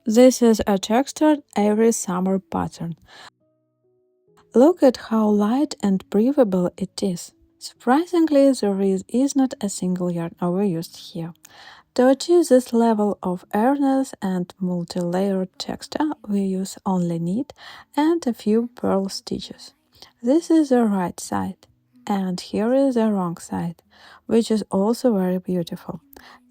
This is a textured Airy summer pattern. Look at how light and breathable it is. Surprisingly, there is not a single yarn overused here. To achieve this level of airiness and multi-layered texture, we use only knit and a few purl stitches. This is the right side, and here is the wrong side, which is also very beautiful.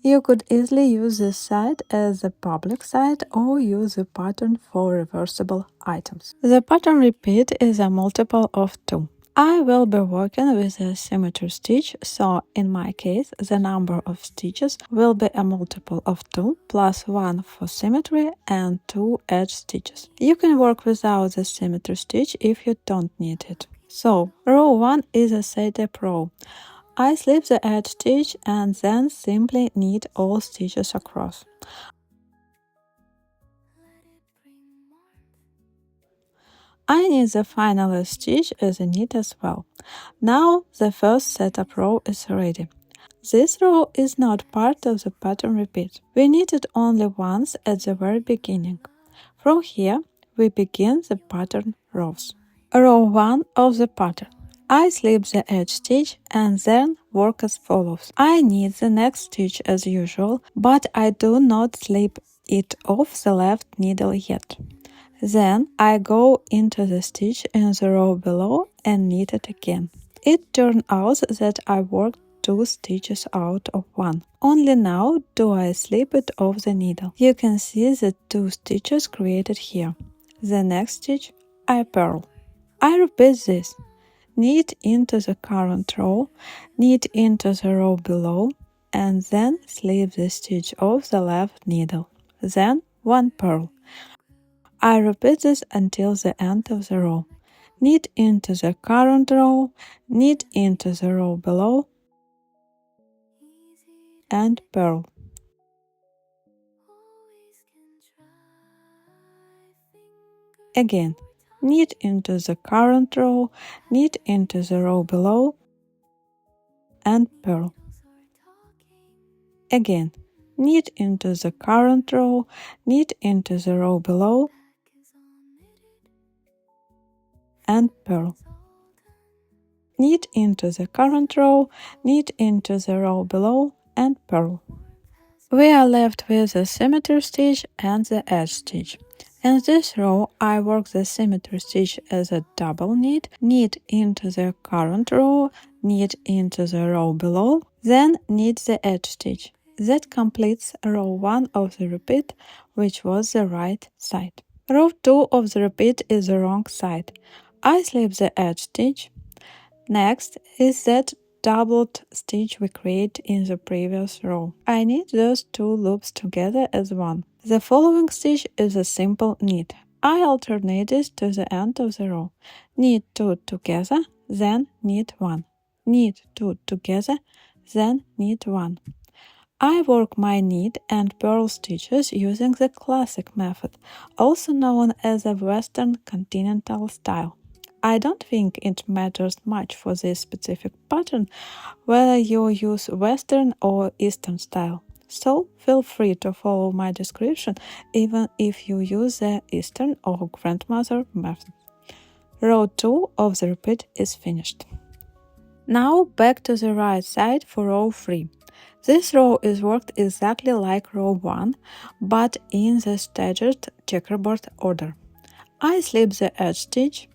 You could easily use this side as the public side or use the pattern for reversible items. The pattern repeat is a multiple of 2. I will be working with a symmetry stitch, so in my case the number of stitches will be a multiple of 2 plus 1 for symmetry and 2 edge stitches. You can work without the symmetry stitch if you don't need it. So, row 1 is a setup row. I slip the edge stitch and then simply knit all stitches across. I knit the final stitch as a knit as well. Now the first setup row is ready. This row is not part of the pattern repeat. We knit it only once at the very beginning. From here, we begin the pattern rows. Row 1 of the pattern. I slip the edge stitch and then work as follows. I knit the next stitch as usual, but I do not slip it off the left needle yet. Then I go into the stitch in the row below and knit it again. It turned out that I worked 2 stitches out of 1. Only now do I slip it off the needle. You can see the 2 stitches created here. The next stitch I purl. I repeat this. Knit into the current row, knit into the row below, and then slip the stitch off the left needle. Then 1 purl. I repeat this until the end of the row. Knit into the current row, knit into the row below, and purl. Again, knit into the current row, knit into the row below, and purl. Again, knit into the current row, knit into the row below, and purl. Knit into the current row, knit into the row below, and purl. We are left with the symmetry stitch and the edge stitch. In this row, I work the symmetry stitch as a double knit, knit into the current row, knit into the row below, then knit the edge stitch. That completes row 1 of the repeat, which was the right side. Row 2 of the repeat is the wrong side. I slip the edge stitch. Next is that doubled stitch we created in the previous row. I knit those 2 loops together as one. The following stitch is a simple knit. I alternate this to the end of the row. Knit 2 together, then knit 1. Knit 2 together, then knit 1. I work my knit and purl stitches using the classic method, also known as a Western continental style. I don't think it matters much for this specific pattern whether you use Western or Eastern style, so feel free to follow my description even if you use the Eastern or grandmother method. Row 2 of the repeat is finished. Now back to the right side for row 3. This row is worked exactly like row 1, but in the staggered checkerboard order. I slip the edge stitch.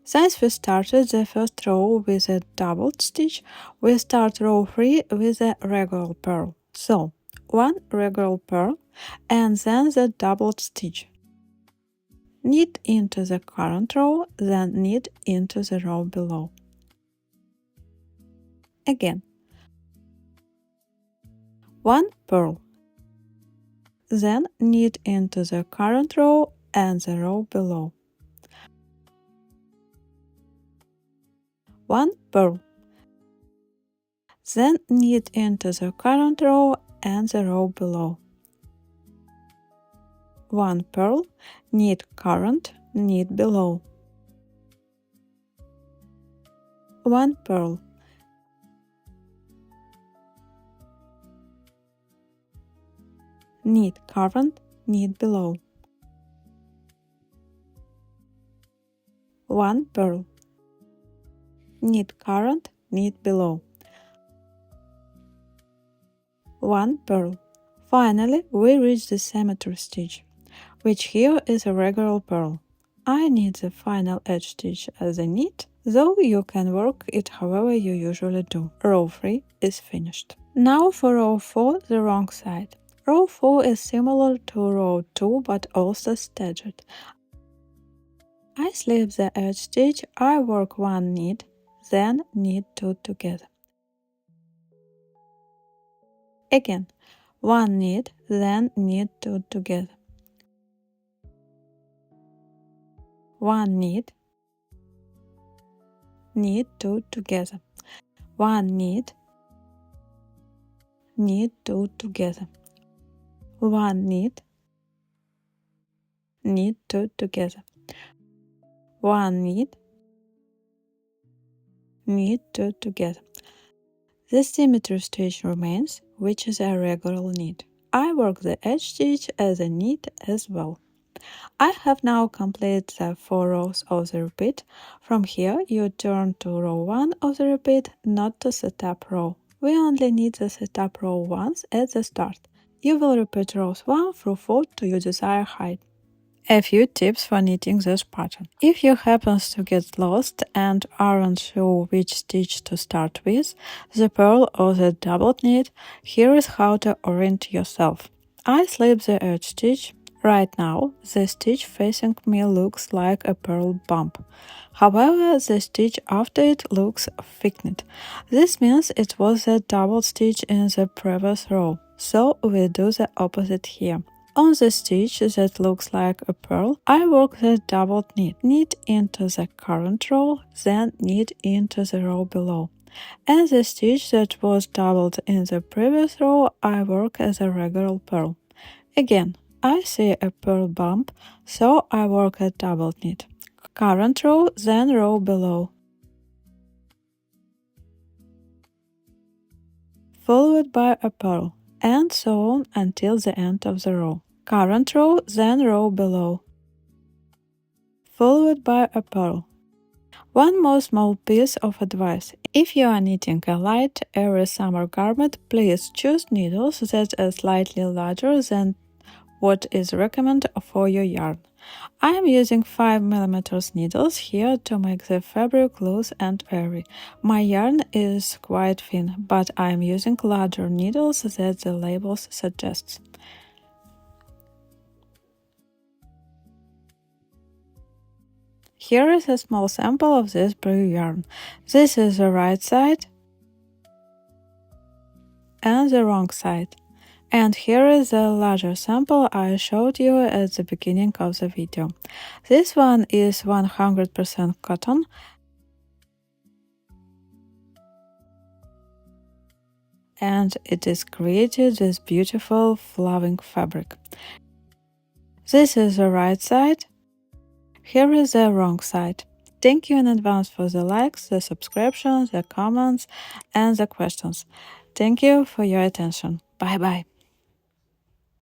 Since we started the first row with a doubled stitch, we start row 3 with a regular purl. So, 1 regular purl and then the doubled stitch. Knit into the current row, then knit into the row below. Again. 1 purl. Then knit into the current row and the row below. 1 purl. Then knit into the current row and the row below. 1 purl, knit current, knit below. 1 purl. Knit current, knit below. 1 purl. Knit current, knit below. 1 purl. Finally, we reach the symmetry stitch, which here is a regular purl. I knit the final edge stitch as a knit, though you can work it however you usually do. Row 3 is finished. Now for row 4, the wrong side. Row 4 is similar to row 2 but also staggered. I slip the edge stitch, I work 1 knit, then knit 2 together. Again, 1 knit, then knit 2 together. 1 knit, knit 2 together. 1 knit, knit 2 together. 1 knit, knit 2 together. 1 knit, knit 2 together. The symmetry stitch remains, which is a regular knit. I work the edge stitch as a knit as well. I have now completed the 4 rows of the repeat. From here, you turn to row 1 of the repeat, not to setup row. We only need the setup row once at the start. You will repeat rows 1 through 4 to your desired height. A few tips for knitting this pattern. If you happen to get lost and aren't sure which stitch to start with, the purl or the double knit, here is how to orient yourself. I slip the edge stitch. Right now, the stitch facing me looks like a purl bump. However, the stitch after it looks thickened. This means it was a double stitch in the previous row, so we do the opposite here. On the stitch that looks like a purl, I work the double knit. Knit into the current row, then knit into the row below. And the stitch that was doubled in the previous row, I work as a regular purl. Again, I see a purl bump, so I work a double knit. Current row, then row below. Followed by a purl, and so on until the end of the row. Current row, then row below, followed by a purl. One more small piece of advice. If you are knitting a light, airy summer garment, please choose needles that are slightly larger than what is recommended for your yarn. I am using 5mm needles here to make the fabric loose and airy. My yarn is quite thin, but I am using larger needles that the labels suggest. Here is a small sample of this blue yarn. This is the right side and the wrong side. And here is a larger sample I showed you at the beginning of the video. This one is 100% cotton. And it is created with beautiful flowing fabric. This is the right side. Here is the wrong side. Thank you in advance for the likes, the subscriptions, the comments, and the questions. Thank you for your attention. Bye bye.